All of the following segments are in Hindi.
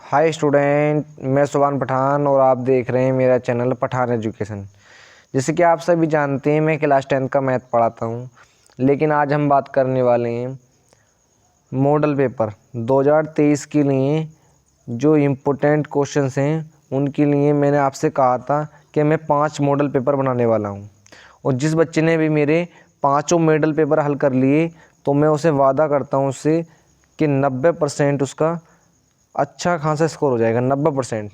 हाय स्टूडेंट, मैं सुभान पठान और आप देख रहे हैं मेरा चैनल पठान एजुकेशन। जैसे कि आप सभी जानते हैं मैं क्लास 10 का मैथ पढ़ाता हूं, लेकिन आज हम बात करने वाले हैं मॉडल पेपर 2023 के लिए जो इम्पोर्टेंट क्वेश्चंस हैं उनके लिए मैंने आपसे कहा था कि मैं 5 मॉडल पेपर बनाने वाला हूं। और जिस बच्चे ने भी मेरे 5 मॉडल पेपर हल कर लिए तो मैं उसे वादा करता हूं उससे कि 90% उसका अच्छा खासा स्कोर हो जाएगा। 90%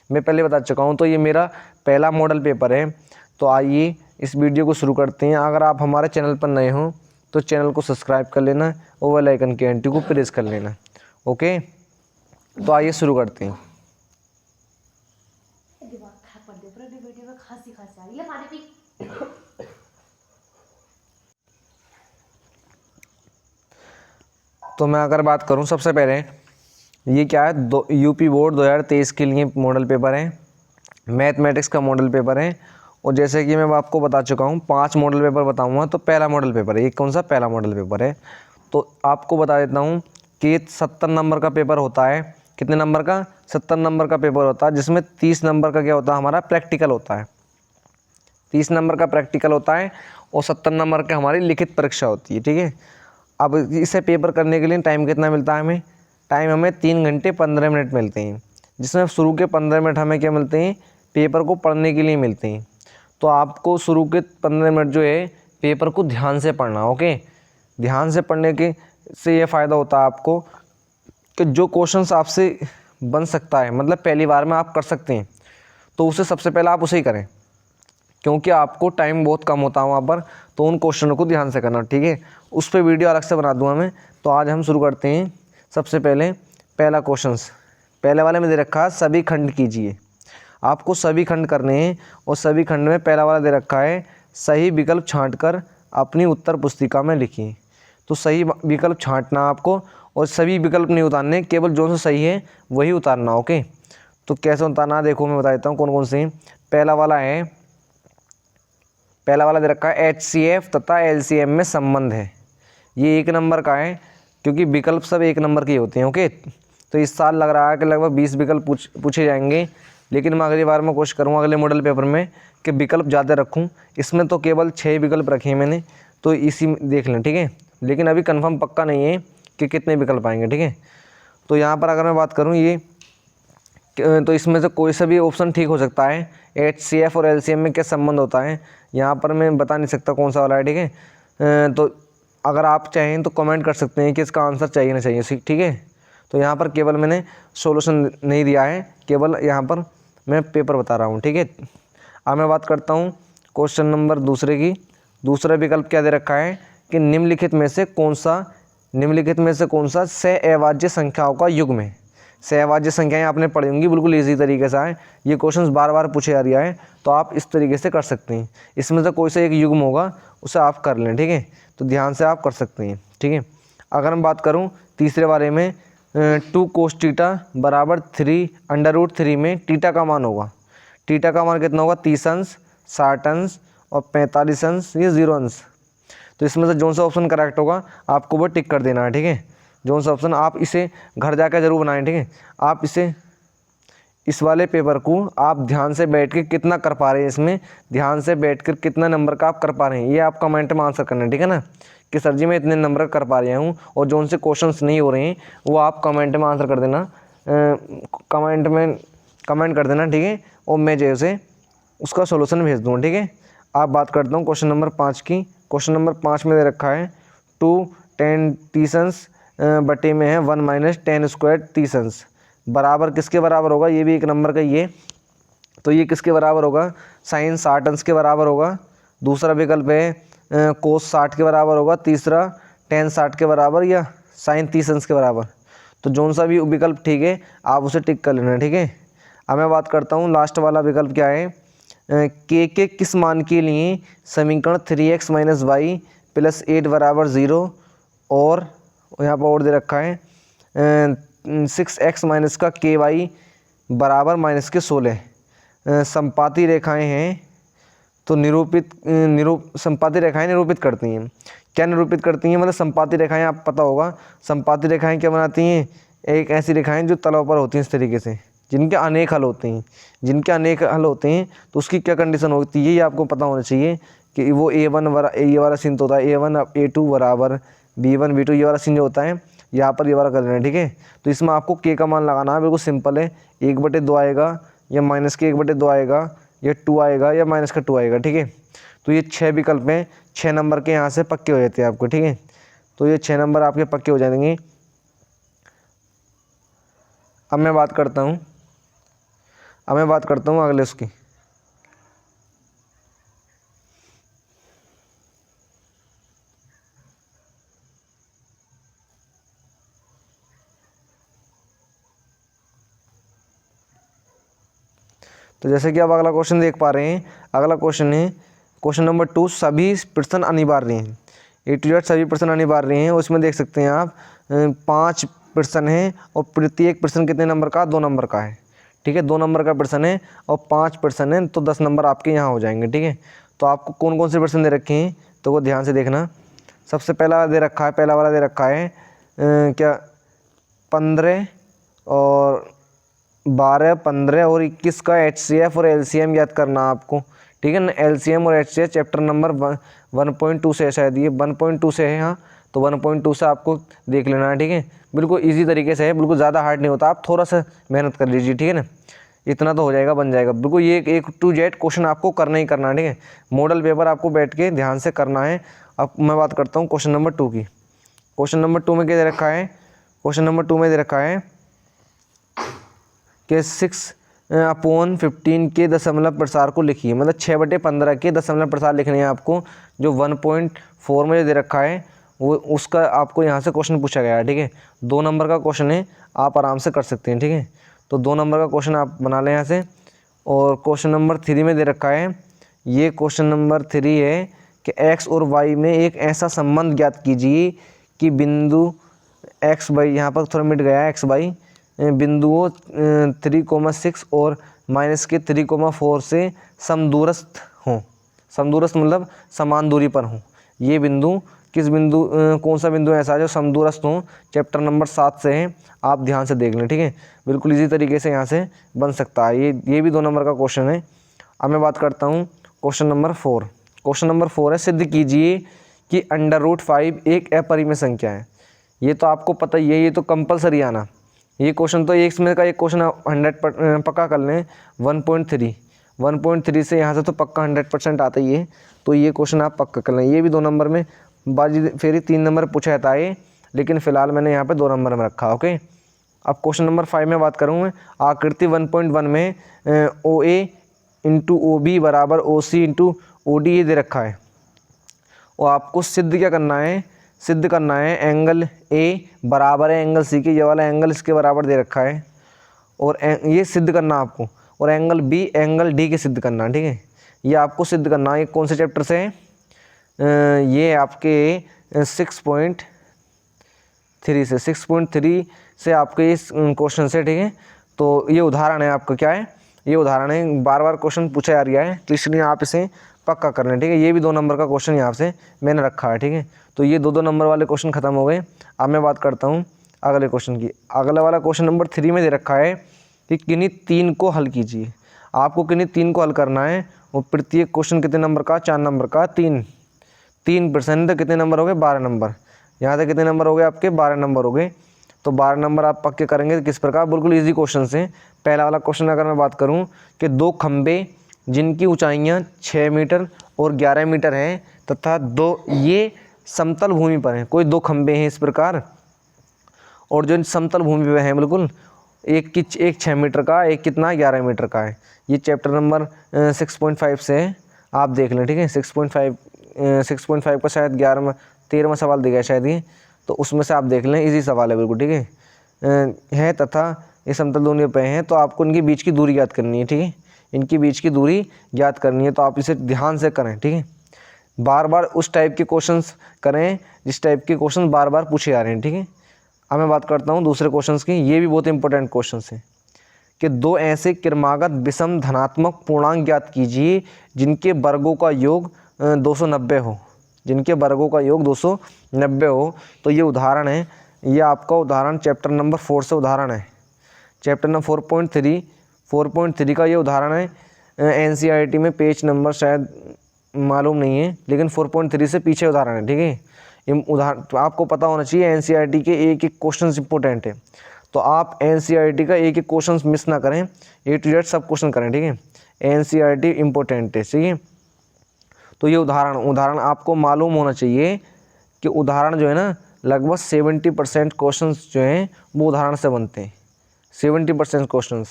मैं पहले बता चुका हूँ। तो ये मेरा पहला मॉडल पेपर है। तो आइए इस वीडियो को शुरू करते हैं। अगर आप हमारे चैनल पर नए हो तो चैनल को सब्सक्राइब कर लेना और बेल आइकन के घंटी को प्रेस कर लेना। ओके, तो आइए शुरू करते हैं। तो मैं अगर बात करूं, सबसे पहले ये क्या है, यूपी बोर्ड 2023 के लिए मॉडल पेपर है, मैथमेटिक्स का मॉडल पेपर है। और जैसे कि मैं आपको बता चुका हूँ 5 मॉडल पेपर बताऊंगा। तो पहला मॉडल पेपर है, ये कौन सा पहला मॉडल पेपर है। तो आपको बता देता हूँ कि 70 नंबर का पेपर होता है। कितने नंबर का? 70 नंबर का पेपर होता है, जिसमें 30 नंबर का क्या होता है, हमारा प्रैक्टिकल होता है। 30 नंबर का प्रैक्टिकल होता है और 70 नंबर की हमारी लिखित परीक्षा होती है। ठीक है। अब इसे पेपर करने के लिए टाइम कितना मिलता है हमें? टाइम हमें 3 घंटे 15 मिनट मिलते हैं, जिसमें शुरू के 15 मिनट हमें क्या मिलते हैं, पेपर को पढ़ने के लिए मिलते हैं। तो आपको शुरू के 15 मिनट जो है पेपर को ध्यान से पढ़ना। ओके, ध्यान से पढ़ने के से ये फ़ायदा होता है आपको कि जो क्वेश्चंस आपसे बन सकता है, मतलब पहली बार में आप कर सकते हैं, तो उसे सबसे पहले आप उसे ही करें, क्योंकि आपको टाइम बहुत कम होता है वहाँ पर। तो उन क्वेश्चनों को ध्यान से करना। ठीक है, उस पर वीडियो अलग से बना दूँगा मैं। तो आज हम शुरू करते हैं। सबसे पहले पहला क्वेश्चंस, पहले वाले में दे रखा है सभी खंड कीजिए। आपको सभी खंड करने हैं और सभी खंड में पहला वाला दे रखा है सही विकल्प छांटकर अपनी उत्तर पुस्तिका में लिखिए। तो सही विकल्प छांटना आपको, और सभी विकल्प नहीं उतारने, केवल जो सा सही है वही उतारना। ओके, तो कैसे उतारना देखो मैं बता देता हूँ कौन कौन से। पहला वाला दे रखा है HCF तथा LCM में संबंध है। ये 1 नंबर का है, क्योंकि विकल्प सब 1 नंबर के होते हैं। ओके, तो इस साल लग रहा है कि लगभग 20 विकल्प पूछे जाएंगे, लेकिन मैं अगली बार में कोशिश करूँगा अगले मॉडल पेपर में कि विकल्प ज़्यादा रखूँ। इसमें तो केवल 6 विकल्प रखे हैं मैंने, तो इसी में देख लें। ठीक है, लेकिन अभी कन्फर्म पक्का नहीं है कि कितने विकल्प आएंगे। ठीक है, तो यहाँ पर अगर मैं बात करूँ ये, तो इसमें से कोई सा भी ऑप्शन ठीक हो सकता है। HCF और LCM में क्या संबंध होता है यहाँ पर मैं बता नहीं सकता कौन सा वाला है। ठीक है, तो अगर आप चाहें तो कमेंट कर सकते हैं कि इसका आंसर चाहिए ना चाहिए। ठीक है, तो यहाँ पर केवल मैंने सॉल्यूशन नहीं दिया है, केवल यहाँ पर मैं पेपर बता रहा हूँ। ठीक है, अब मैं बात करता हूँ क्वेश्चन नंबर दूसरे की। दूसरा विकल्प क्या दे रखा है कि निम्नलिखित में से कौन सा सहअवाच्य संख्याओं का युग्म है। सहअवाच्य संख्याएं आपने पढ़ी होंगी, बिल्कुल इजी तरीके से है। ये क्वेश्चंस बार बार पूछे जा रहा है, तो आप इस तरीके से कर सकते हैं। इसमें से कोई सा एक युग्म होगा उसे आप कर लें। ठीक है, तो ध्यान से आप कर सकते हैं। ठीक है, अगर मैं बात करूं तीसरे बारे में, 2 cos थीटा बराबर 3√3 में टीटा का मान होगा। टीटा का मान कितना होगा? 30 अंश, 60 अंश और 45 अंश, ये 0 अंश। तो इसमें से जो सा ऑप्शन करेक्ट होगा आपको वो टिक कर देना है। ठीक है, जो सा ऑप्शन, आप इसे घर जाकर ज़रूर बनाएं। ठीक है, आप इस वाले पेपर को आप ध्यान से बैठ के कितना कर पा रहे हैं, इसमें ध्यान से बैठ कर कितना नंबर का आप कर पा रहे हैं, ये आप कमेंट में आंसर करना है। ठीक है ना, कि सर जी मैं इतने नंबर कर पा रहा हूँ, और जो उनसे क्वेश्चंस नहीं हो रहे हैं वो आप कमेंट में आंसर कर देना, कमेंट कर देना। ठीक है, और मैं जैसे उसका सोल्यूशन भेज दूँगा। ठीक है, आप बात करता हूँ क्वेश्चन नंबर 5 की। क्वेश्चन नंबर 5 में दे रखा है 2 10 30 अंश बटे में है 1 - 10 स्क्वायर 30 अंश बराबर किसके बराबर होगा? ये भी 1 नंबर का ही है, तो ये किसके बराबर होगा? साइन 60 अंश के बराबर होगा। दूसरा विकल्प है कोस 60 के बराबर होगा। तीसरा टेन 60 के बराबर, या साइन 30 अंश के बराबर। तो जो सा भी विकल्प ठीक है आप उसे टिक कर लेना। ठीक है, अब मैं बात करता हूँ लास्ट वाला विकल्प क्या है, के किस मान के लिए समीकरण 3x - y + 8 बराबर 0, और यहाँ पर और दे रखा है 6x - का ky बराबर -16 संपाती रेखाएं हैं। तो संपाती रेखाएं निरूपित करती हैं। क्या निरूपित करती हैं? मतलब संपाती रेखाएं, आप पता होगा संपाती रेखाएं क्या बनाती हैं, एक ऐसी रेखाएं जो तलों पर होती हैं इस तरीके से, जिनके अनेक हल होते हैं, जिनके अनेक हल होते हैं तो उसकी क्या कंडीशन होती है ये आपको पता होना चाहिए कि वो A1 ये वाला सीन तो होता है A1 A2 बराबर B1 B2 ये वाला सीन जो होता है यहाँ पर ये वाला कर लेना है, ठीक है। तो इसमें आपको K का मान लगाना है, बिल्कुल सिंपल है, 1/2 आएगा या माइनस के 1/2 आएगा या 2 आएगा या माइनस का 2 आएगा, ठीक है। तो ये 6 विकल्प हैं, 6 नंबर के यहाँ से पक्के हो जाते हैं आपको, ठीक है। तो ये 6 नंबर आपके पक्के हो जाएंगे। अब मैं बात करता हूँ अगले उसकी। तो जैसे कि आप अगला क्वेश्चन देख पा रहे हैं, अगला क्वेश्चन है क्वेश्चन नंबर 2, सभी प्रश्न अनिवार्य हैं। A to Z सभी प्रश्न अनिवार्य हैं। उसमें देख सकते हैं आप 5 प्रश्न हैं और प्रत्येक प्रश्न कितने नंबर का, 2 नंबर का है, ठीक है। 2 नंबर का प्रश्न है और 5 प्रश्न है तो 10 नंबर आपके यहाँ हो जाएंगे, ठीक है। तो आपको कौन कौन से प्रश्न दे रखे हैं तो वो ध्यान से देखना। सबसे पहला दे रखा है, पहला वाला दे रखा है क्या 15 और 12, 15 और 21 का HCF और LCM याद करना आपको, ठीक है ना। LCM और HCF चैप्टर नंबर 1.2 से है, शायद ये 1.2 से है, हाँ। तो 1.2 से आपको देख लेना है, ठीक है। बिल्कुल इजी तरीके से है, बिल्कुल ज़्यादा हार्ड नहीं होता, आप थोड़ा सा मेहनत कर लीजिए, ठीक है ना। इतना तो हो जाएगा, बन जाएगा बिल्कुल। ये A to Z क्वेश्चन आपको करना ही करना है, ठीक है। मॉडल पेपर आपको बैठ के ध्यान से करना है। अब मैं बात करता हूँ क्वेश्चन नंबर 2 की। क्वेश्चन नंबर 2 में क्या दे रखा है, क्वेश्चन नंबर 2 में दे रखा है कि 6/15 के दशमलव प्रसार को लिखिए, मतलब 6/15 के दशमलव प्रसार लिखने हैं आपको। जो 1.4 में दे रखा है वो उसका आपको यहाँ से क्वेश्चन पूछा गया है, ठीक है। 2 नंबर का क्वेश्चन है, आप आराम से कर सकते हैं, ठीक है। तो 2 नंबर का क्वेश्चन आप बना लें यहाँ से। और क्वेश्चन नंबर 3 में दे रखा है, ये क्वेश्चन नंबर 3 है कि x और y में एक ऐसा संबंध ज्ञात कीजिए कि बिंदु x y, यहाँ पर थोड़ा मिट गया है x y, बिंदुओं 3,6 और माइनस के 3,4 से समदूरस्थ हों। समदूरस्थ मतलब समान दूरी पर हों। ये बिंदु किस बिंदु कौन सा बिंदु ऐसा है जो समदूरस्थ हों, चैप्टर नंबर 7 से है, आप ध्यान से देख लें, ठीक है। बिल्कुल इसी तरीके से यहाँ से बन सकता है। ये भी 2 नंबर का क्वेश्चन है। अब मैं बात करता हूँ क्वेश्चन नंबर 4। क्वेश्चन नंबर 4 है, सिद्ध कीजिए कि √5 एक अपरिमेय संख्या है। ये तो आपको पता ही है, ये तो कंपलसरी आना। ये क्वेश्चन तो एक में का एक क्वेश्चन 100 पक्का कर लें। 1.3 से यहाँ से तो पक्का 100% आता ही है, तो ये क्वेश्चन आप पक्का कर लें। ये भी 2 नंबर में, बाजी फेरी 3 नंबर पूछा जाता है, लेकिन फिलहाल मैंने यहाँ पे 2 नंबर में रखा, ओके। अब क्वेश्चन नंबर 5 में बात करूँ, आकृति 1.1 में OA इंटू OB बराबर OC इंटू OD ये दे रखा है। और आपको सिद्ध क्या करना है, सिद्ध करना है एंगल A बराबर है एंगल C के, ये वाला एंगल इसके बराबर दे रखा है, और ये सिद्ध करना आपको। और एंगल B एंगल D के सिद्ध करना, ठीक है। ये आपको सिद्ध करना है। कौन से चैप्टर से है, ये आपके 6.3 से आपके इस क्वेश्चन से, ठीक है। तो ये उदाहरण है आपका, क्या है ये उदाहरण है, बार बार क्वेश्चन पूछा जा रहा है, तो इसलिए आप इसे पक्का कर लें, ठीक है। ये भी 2 नंबर का क्वेश्चन यहाँ से मैंने रखा है, ठीक है। तो ये 2 नंबर वाले क्वेश्चन खत्म हो गए। अब मैं बात करता हूँ अगले क्वेश्चन की। अगला वाला क्वेश्चन नंबर 3 में दे रखा है कि किन्हीं 3 को हल कीजिए। आपको किन्हीं 3 को हल करना है, और प्रत्येक क्वेश्चन कितने नंबर का, 4 नंबर का, 3% तो कितने नंबर हो गए, 12 नंबर। यहाँ से कितने नंबर हो गए आपके, 12 नंबर हो गए। तो 12 नंबर आप पक्के करेंगे किस प्रकार, बिल्कुल इजी क्वेश्चन से। पहला वाला क्वेश्चन अगर मैं बात करूँ कि 2 खंबे जिनकी ऊंचाइयाँ 6 मीटर और 11 मीटर हैं तथा 2 ये समतल भूमि पर हैं। कोई 2 खंबे हैं इस प्रकार, और जो समतल भूमि पर हैं बिल्कुल, एक 6 मीटर का, एक कितना 11 मीटर का है। ये चैप्टर नंबर 6.5 से है, आप देख लें, ठीक है। 6.5 का शायद 13वां सवाल दिया है शायद ये, तो उसमें से आप देख लें, इजी सवाल है बिल्कुल, ठीक है। तथा ये समतल दूरी पे हैं, तो आपको इनके बीच की दूरी याद करनी है, ठीक है। इनकी बीच की दूरी याद करनी है, तो आप इसे ध्यान से करें, ठीक है। बार बार उस टाइप के क्वेश्चंस करें जिस टाइप के क्वेश्चन बार बार पूछे जा रहे हैं, ठीक है। अब मैं बात करता हूँ दूसरे क्वेश्चंस की। ये भी बहुत इंपॉर्टेंट क्वेश्चंस हैं कि 2 ऐसे क्रमागत विषम धनात्मक पूर्णांक ज्ञात कीजिए जिनके वर्गों का योग 290 हो, जिनके वर्गों का योग 290 हो। तो ये उदाहरण है ये आपका उदाहरण चैप्टर नंबर 4 से उदाहरण है। चैप्टर नंबर 4.3 का ये उदाहरण है। NCERT में पेज नंबर शायद मालूम नहीं है, लेकिन 4.3 से पीछे उदाहरण है, ठीक है। उदाहरण तो आपको पता होना चाहिए, NCERT के एक एक क्वेश्चन इंपॉर्टेंट है, तो आप NCERT का एक एक क्वेश्चन मिस ना करें, A to Z सब क्वेश्चन करें, ठीक है। NCERT इम्पोर्टेंट है, ठीक है। तो ये उदाहरण आपको मालूम होना चाहिए कि उदाहरण जो है ना, लगभग 70% क्वेश्चन जो हैं वो उदाहरण से बनते हैं, 70% क्वेश्चन।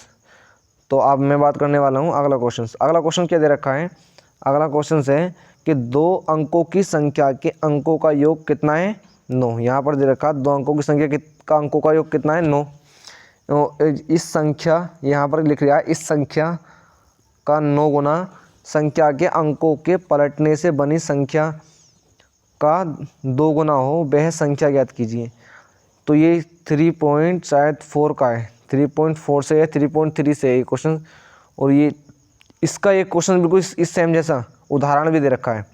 तो अब मैं बात करने वाला हूँ अगला क्वेश्चन क्या दे रखा है। अगला क्वेश्चन है कि 2 अंकों की संख्या के अंकों का योग कितना है, 9। यहाँ पर दे रखा 2 अंकों की संख्या का अंकों का योग कितना है, 9। तो इस संख्या यहाँ पर लिख रहा है, इस संख्या का 9 गुना संख्या के अंकों के पलटने से बनी संख्या का 2 गुना हो, वह संख्या ज्ञात कीजिए। तो ये 3.4 का है, 3.4 से या 3.3 से ये क्वेश्चन। और ये इसका एक क्वेश्चन बिल्कुल इस सेम जैसा उदाहरण भी दे रखा है।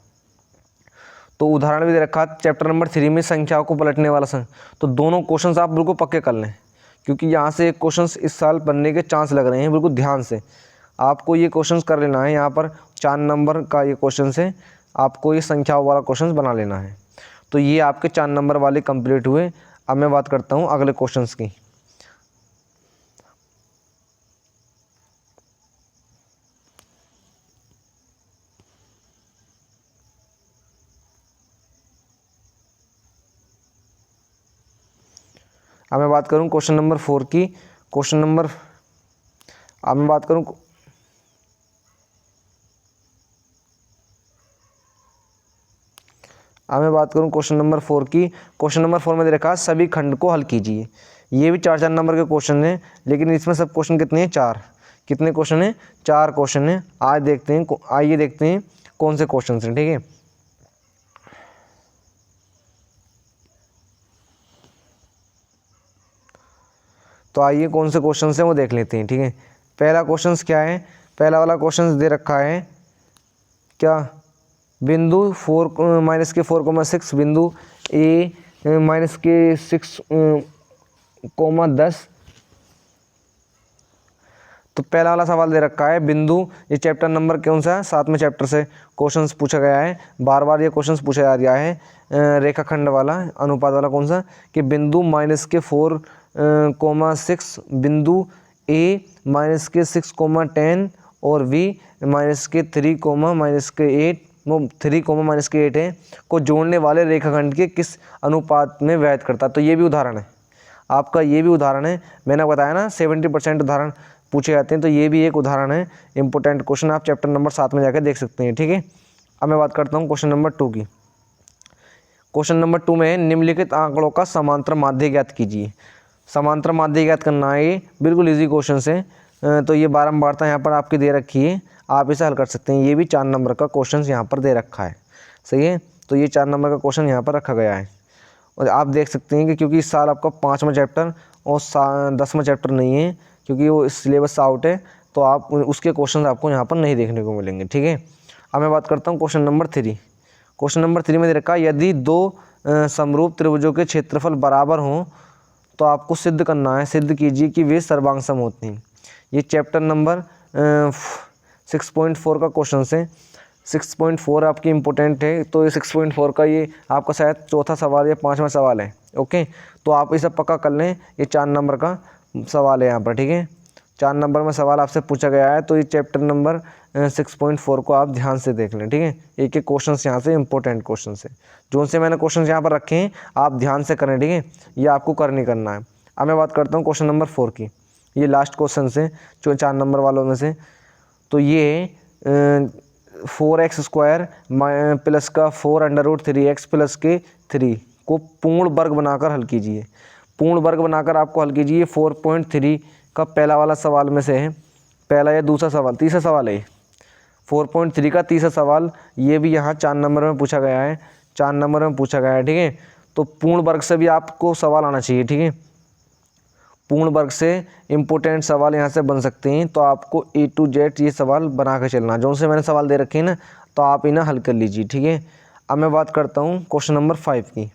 तो उदाहरण भी दे रखा है चैप्टर नंबर 3 में, संख्याओं को पलटने वाला तो दोनों क्वेश्चंस आप बिल्कुल पक्के कर लें, क्योंकि यहाँ से एक क्वेश्चंस इस साल बनने के चांस लग रहे हैं। बिल्कुल ध्यान से आपको ये क्वेश्चंस कर लेना है। यहाँ पर 4 नंबर का ये क्वेश्चन है, आपको ये संख्याओं वाला क्वेश्चन बना लेना है। तो ये आपके 4 नंबर वाले कंप्लीट हुए। अब मैं बात करता हूँ अगले क्वेश्चन की। अब मैं बात करूँ क्वेश्चन नंबर 4 की। अब मैं बात करूँ क्वेश्चन नंबर 4 की। क्वेश्चन नंबर 4 में दे रखा है सभी खंड को हल कीजिए। ये भी 4 नंबर के क्वेश्चन हैं, लेकिन इसमें सब क्वेश्चन कितने हैं, 4। कितने क्वेश्चन हैं, 4 क्वेश्चन हैं। आइए देखते हैं कौन से क्वेश्चन हैं, ठीक है। तो आइए कौन से क्वेश्चन हैं वो देख लेते हैं, ठीक है। पहला क्वेश्चन क्या है, पहला वाला क्वेश्चन दे रखा है क्या, बिंदु 4-6 बिंदु A -6,10। तो पहला वाला सवाल दे रखा है बिंदु, ये चैप्टर नंबर कौन सा है, 7वें चैप्टर से क्वेश्चंस पूछा गया है। बार बार ये क्वेश्चंस पूछा जा रहा है। रेखाखंड वाला, अनुपात वाला कौन सा, कि बिंदु -4,6 बिंदु A -6,10 और V -3,-8 है को जोड़ने वाले रेखाखंड के किस अनुपात में व्यक्त करता है। तो ये भी उदाहरण है आपका, ये भी उदाहरण है। मैंने बताया ना 70% उदाहरण पूछे जाते हैं, तो ये भी एक उदाहरण है। इंपॉर्टेंट क्वेश्चन आप चैप्टर नंबर 7 में जाकर देख सकते हैं, ठीक है। अब मैं बात करता हूँ क्वेश्चन नंबर 2 की। क्वेश्चन नंबर 2 में निम्नलिखित आंकड़ों का समांतर माध्य ज्ञात कीजिए। समांतर माध्य ज्ञात करना है, ये बिल्कुल ईजी क्वेश्चन है। तो ये बारंबारता यहाँ पर आपकी दे रखी है, आप इसे हल कर सकते हैं। ये भी 4 नंबर का क्वेश्चन यहाँ पर दे रखा है, सही है। तो ये 4 नंबर का क्वेश्चन यहाँ पर रखा गया है। और आप देख सकते हैं कि क्योंकि इस साल आपका 5वां चैप्टर और 10वां चैप्टर नहीं है, क्योंकि वो सिलेबस आउट है, तो आप उसके क्वेश्चन आपको यहाँ पर नहीं देखने को मिलेंगे, ठीक है। अब मैं बात करता हूँ क्वेश्चन नंबर 3। क्वेश्चन नंबर 3 में दे रखा है यदि 2 समरूप त्रिभुजों के क्षेत्रफल बराबर हों तो आपको सिद्ध करना है, सिद्ध कीजिए कि वे सर्वांग सम होते हैं। ये चैप्टर नंबर 6.4 का क्वेश्चन है। 6.4 आपकी इम्पोर्टेंट है, तो ये 6.4 का ये आपका शायद चौथा सवाल या 5वां सवाल है, ओके। तो आप इसे पक्का कर लें, ये 4 नंबर का सवाल है यहाँ पर, ठीक है। 4 नंबर में सवाल आपसे पूछा गया है, तो ये चैप्टर नंबर 6.4 को आप ध्यान से देख लें, ठीक है। एक एक क्वेश्चन यहाँ से इंपॉर्टेंट क्वेश्चन है, जो से मैंने क्वेश्चन यहाँ पर रखे हैं आप ध्यान से करें, ठीक है। ये आपको करनी करना है। अब मैं बात करता हूँ क्वेश्चन नंबर 4 की। ये लास्ट क्वेश्चन से जो 4 नंबर वालों में से, तो ये 4x² प्लस का 4√3x प्लस के 3 को पूर्ण वर्ग बनाकर हल कीजिए। पूर्ण वर्ग बनाकर आपको हल कीजिए। 4.3 का पहला वाला सवाल में से है, पहला या दूसरा सवाल, तीसरा सवाल है 4.3 का तीसरा सवाल। ये भी यहाँ 4 नंबर में पूछा गया है, 4 नंबर में पूछा गया है, ठीक है। तो पूर्ण वर्ग से भी आपको सवाल आना चाहिए, ठीक है। पूर्ण वर्ग से इम्पोर्टेंट सवाल यहाँ से बन सकते हैं, तो आपको A to Z ये सवाल बना के चलना। जो से मैंने सवाल दे रखे हैं ना, तो आप इन्हें हल कर लीजिए, ठीक है। अब मैं बात करता हूँ क्वेश्चन नंबर 5 की।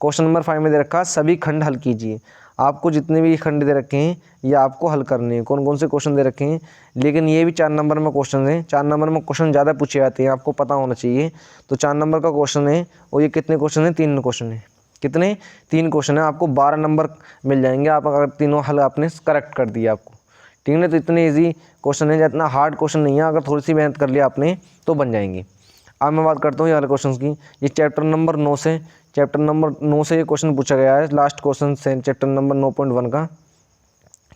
क्वेश्चन नंबर 5 में दे रखा है सभी खंड हल कीजिए। आपको जितने भी खंड दे रखे हैं ये आपको हल करने हैं। कौन कौन से क्वेश्चन दे रखे हैं, लेकिन ये भी 4 नंबर में क्वेश्चन हैं। 4 नंबर में क्वेश्चन ज़्यादा पूछे जाते हैं, आपको पता होना चाहिए। तो 4 नंबर का क्वेश्चन है और ये कितने क्वेश्चन हैं, 3 क्वेश्चन है। कितने, 3 क्वेश्चन है। आपको 12 नंबर मिल जाएंगे आप अगर तीनों हल आपने करेक्ट कर दिया आपको, ठीक है। तो इतने ईजी क्वेश्चन है, जितना हार्ड क्वेश्चन नहीं है, अगर थोड़ी सी मेहनत कर लिया आपने तो बन जाएंगे। अब मैं बात करता हूँ ये वाले क्वेश्चन की। ये चैप्टर नंबर 9 से, चैप्टर नंबर 9 से ये क्वेश्चन पूछा गया है, लास्ट क्वेश्चन से चैप्टर नंबर 9.1 का।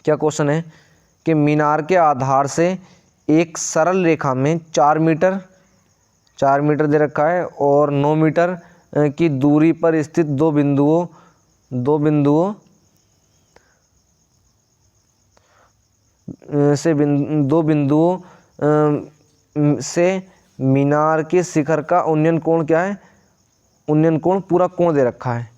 क्या क्वेश्चन है कि मीनार के आधार से एक सरल रेखा में 4 मीटर दे रखा है और 9 मीटर की दूरी पर स्थित दो बिंदुओं से मीनार के शिखर का उन्नयन कोण क्या है, उन्नयन कोण पूरा कोण दे रखा है।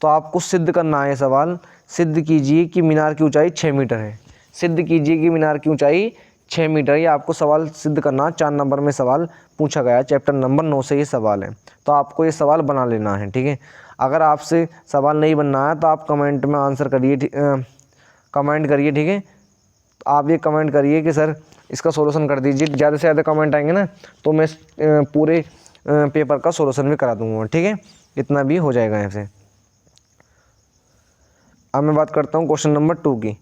तो आपको सिद्ध करना है सवाल, सिद्ध कीजिए कि मीनार की ऊंचाई 6 मीटर है। सिद्ध कीजिए कि मीनार की ऊंचाई 6 मीटर, ये आपको सवाल सिद्ध करना। 4 नंबर में सवाल पूछा गया है, चैप्टर नंबर 9 से ये सवाल है। तो आपको ये सवाल बना लेना है, ठीक है। अगर आपसे सवाल नहीं बनना है तो आप कमेंट में आंसर करिए, कमेंट करिए, ठीक है। तो आप ये कमेंट करिए कि सर इसका सॉल्यूशन कर दीजिए। ज़्यादा से ज़्यादा कमेंट आएंगे ना तो मैं पूरे पेपर का सॉल्यूशन भी करा दूंगा, ठीक है। इतना भी हो जाएगा यहाँ से। अब मैं बात करता हूँ क्वेश्चन नंबर 2 की।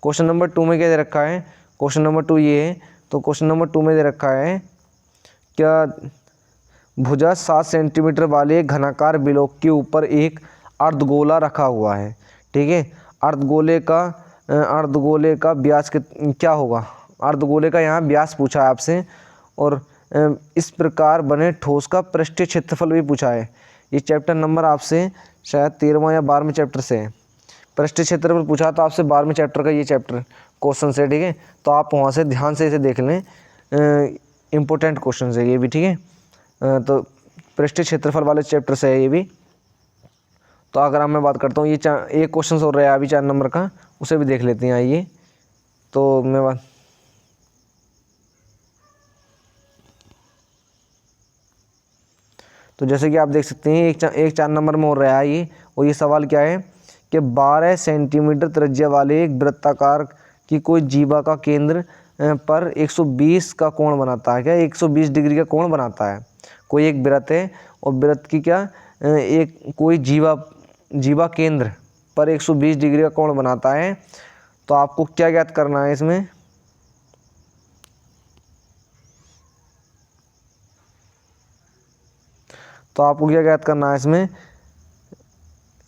क्वेश्चन नंबर 2 में क्या दे रखा है, क्वेश्चन नंबर 2 ये है। तो क्वेश्चन नंबर 2 में दे रखा है क्या भुजा 7 सेंटीमीटर वाले घनाकार ब्लॉक के ऊपर एक अर्धगोला रखा हुआ है, ठीक है। अर्धगोले का व्यास क्या होगा, अर्धगोले का यहाँ व्यास पूछा है आपसे। और इस प्रकार बने ठोस का पृष्ठीय क्षेत्रफल भी पूछा है। ये चैप्टर नंबर आपसे शायद 13वां या 12वें चैप्टर से है। पृष्ठीय क्षेत्रफल पूछा तो आपसे 12वें चैप्टर का ये चैप्टर क्वेश्चन है, ठीक है। तो आप वहाँ से ध्यान से इसे देख लें, इम्पोर्टेंट क्वेश्चन है ये भी, ठीक है। तो पृष्ठीय क्षेत्रफल वाले चैप्टर से है ये भी। तो अगर मैं बात करता हूँ ये एक क्वेश्चन हो रहा है अभी 4 नंबर का, उसे भी देख लेते हैं आइए। तो मैं बात तो जैसे कि आप देख सकते हैं एक 4 नंबर में हो रहा है ये। और ये सवाल क्या है कि 12 सेंटीमीटर त्रिज्या वाले एक वृत्ताकार की कोई जीवा का केंद्र पर 120 का कोण बनाता है। क्या 120 डिग्री का कोण बनाता है। कोई एक वृत्त है और वृत्त की क्या एक कोई जीवा केंद्र पर 120 डिग्री का कोण बनाता है। तो आपको क्या ज्ञात करना है इसमें, तो आपको क्या ज्ञात करना है इसमें,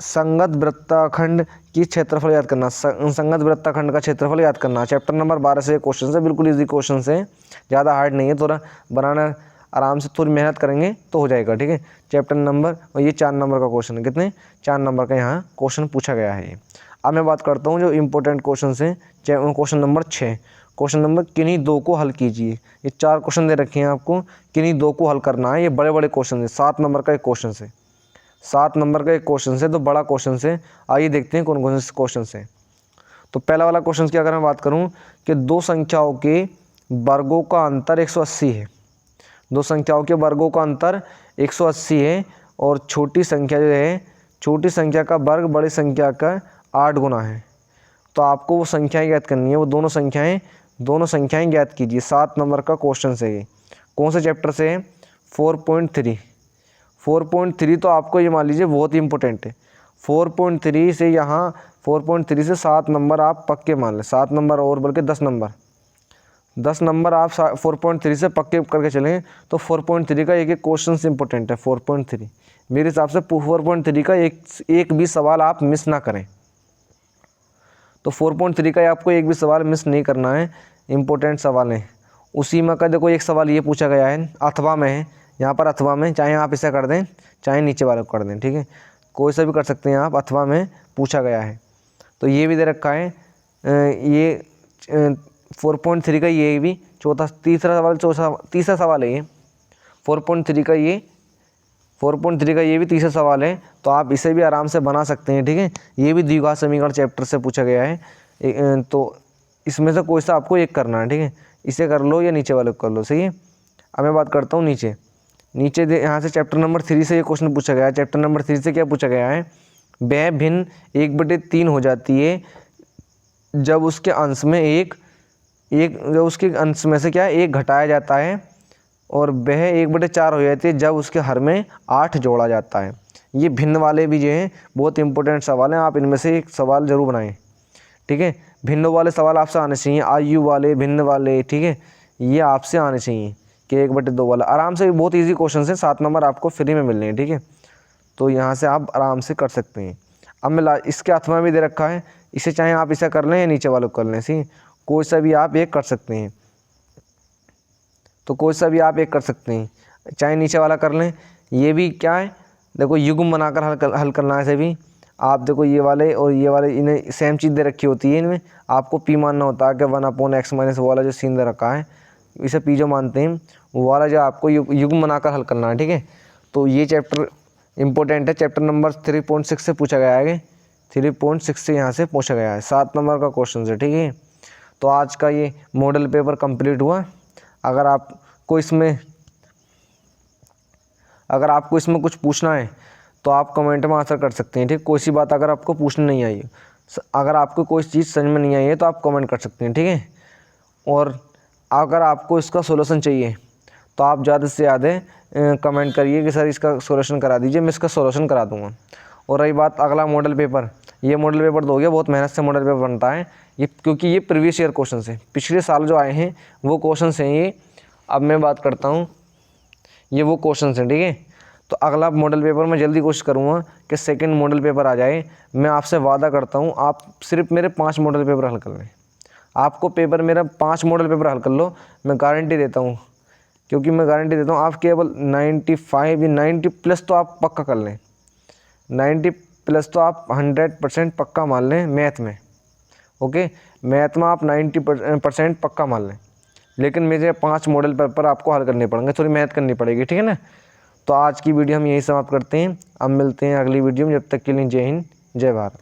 संगत वृत्ताखंड की क्षेत्रफल याद करना। संगत वृत्ताखंड का क्षेत्रफल याद करना। चैप्टर नंबर 12 से क्वेश्चन है, बिल्कुल इजी क्वेश्चन है, ज़्यादा हार्ड नहीं है। थोड़ा बनाना आराम से, थोड़ी मेहनत करेंगे तो हो जाएगा, ठीक है। चैप्टर नंबर, और ये 4 नंबर का क्वेश्चन है। कितने, 4 नंबर का यहाँ क्वेश्चन पूछा गया है ये। अब मैं बात करता हूँ जो इंपॉर्टेंट क्वेश्चन है, क्वेश्चन नंबर 6। क्वेश्चन नंबर किन्हीं 2 को हल कीजिए। ये 4 क्वेश्चन दे रखे हैं आपको, किन्हीं 2 को हल करना है। ये बड़े बड़े क्वेश्चन है, 7 नंबर का एक क्वेश्चन है, 7 नंबर का एक क्वेश्चन है, तो बड़ा क्वेश्चन है। आइए देखते हैं कौन कौन से क्वेश्चन है। तो पहला वाला क्वेश्चन की अगर मैं बात करूं कि 2 संख्याओं के वर्गों का अंतर 180 है। 2 संख्याओं के वर्गों का अंतर 180 है और छोटी संख्या जो है, छोटी संख्या का वर्ग बड़ी संख्या का 8 गुना है। तो आपको वो संख्याएं ज्ञात करनी है, वो दोनों संख्याएं ज्ञात कीजिए। 7 नंबर का क्वेश्चन है ये। कौन से चैप्टर से है, 4.3 तो आपको ये मान लीजिए बहुत ही इंपॉर्टेंट है। 4.3 से यहाँ 4.3 से 7 नंबर आप पक्के मान लें, 7 नंबर और बल्कि 10 नंबर आप 4.3 से पक्के करके चलें। तो 4.3 का एक क्वेश्चन इंपॉर्टेंट है। 4.3 मेरे हिसाब से 4.3 का एक भी सवाल आप मिस ना करें। तो 4.3 का आपको एक भी सवाल मिस नहीं करना है, इंपॉर्टेंट सवाल है। उसी में का देखो एक सवाल ये पूछा गया है, अथवा में है, यहाँ पर अथवा में, चाहे आप इसे कर दें चाहे नीचे वाले को कर दें, ठीक है, कोई सा भी कर सकते हैं आप। अथवा में पूछा गया है तो ये भी दे रखा है। ये 4.3 का ये भी तीसरा सवाल है ये 4.3 का, ये 4.3 का ये भी तीसरा सवाल है। तो आप इसे भी आराम से बना सकते हैं, ठीक है। ये भी द्विघात समीकरण चैप्टर से पूछा गया है। तो इसमें से कोई सा आपको एक करना है, ठीक है। इसे कर लो या नीचे वाले को कर लो, सही है। अब मैं बात करता हूँ नीचे यहाँ से चैप्टर नंबर 3 से ये क्वेश्चन पूछा गया है। चैप्टर नंबर 3 से क्या पूछा गया है, वह भिन्न 1/3 हो जाती है जब उसके अंश में जब उसके अंश में से क्या है 1 घटाया जाता है, और वह 1/4 हो जाती है जब उसके हर में 8 जोड़ा जाता है। ये भिन्न वाले भी जो हैं बहुत इंपॉर्टेंट सवाल हैं, आप इनमें से एक सवाल ज़रूर बनाएं। ठीक है, भिन्न वाले सवाल आपसे आने चाहिए, आयु वाले, भिन्न वाले। ठीक है, ये आपसे आने चाहिए कि 1/2 वाला आराम से, बहुत इजी क्वेश्चन है। 7 नंबर आपको फ्री में मिलने हैं। ठीक है, तो यहाँ से आप आराम से कर सकते हैं। अब मैं इसके हाथ में भी दे रखा है, इसे चाहे आप इसे कर लें या नीचे वालों को कर लें। सी कोई सा भी आप एक कर सकते हैं, तो कोई सा भी आप एक कर सकते हैं, चाहे नीचे वाला कर लें। ये भी क्या है, देखो युग्म बनाकर हल करना है। ऐसे भी आप देखो ये वाले और ये वाले इन्हें सेम चीज़ दे रखी होती है, इनमें आपको पी मानना होता है कि 1/x - वो वाला जो सीन दे रखा है इसे पी जो मानते हैं, वो वाला जो आपको युग्म बनाकर हल करना है। ठीक है, तो ये चैप्टर इंपॉर्टेंट है। चैप्टर नंबर 3.6 से पूछा गया है, 3.6 से यहाँ से पूछा गया है, 7 नंबर का क्वेश्चन है। ठीक है, तो आज का ये मॉडल पेपर कंप्लीट हुआ। अगर आपको इसमें कुछ पूछना है तो आप कमेंट में आंसर कर सकते हैं। ठीक, कोई सी बात अगर आपको पूछनी नहीं आई, अगर आपको कोई चीज़ समझ में नहीं आई है तो आप कमेंट कर सकते हैं। ठीक है, और अगर आपको इसका सॉल्यूशन चाहिए तो आप ज़्यादा से ज़्यादा कमेंट करिए कि सर इसका सॉल्यूशन करा दीजिए, मैं इसका सॉल्यूशन करा दूंगा। और रही बात अगला मॉडल पेपर, ये मॉडल पेपर तो हो गया, बहुत मेहनत से मॉडल पेपर बनता है ये, क्योंकि ये प्रीवियस ईयर क्वेश्चन है, पिछले साल जो आए हैं वो क्वेश्चन हैं ये। अब मैं बात करता हूँ, ये वो क्वेश्चन हैं। ठीक है, तो अगला मॉडल पेपर मैं जल्दी कोशिश करूँगा कि सेकंड मॉडल पेपर आ जाए। मैं आपसे वादा करता हूँ आप सिर्फ मेरे 5 मॉडल पेपर हल कर लें। आपको पेपर मेरा 5 मॉडल पेपर हल कर लो, मैं गारंटी देता हूँ, क्योंकि मैं गारंटी देता हूँ आप केवल 95 या 90 प्लस तो आप पक्का कर लें, 90 प्लस तो आप 100% पक्का मान लें मैथ में। ओके, मैथ में आप 90% पक्का मान लें, लेकिन मेरे 5 मॉडल पेपर आपको हल करने पड़ेंगे, थोड़ी मेहनत करनी पड़ेगी। ठीक है ना, तो आज की वीडियो हम यही समाप्त करते हैं। अब मिलते हैं अगली वीडियो में, जब तक के लिए जय हिंद, जय भारत।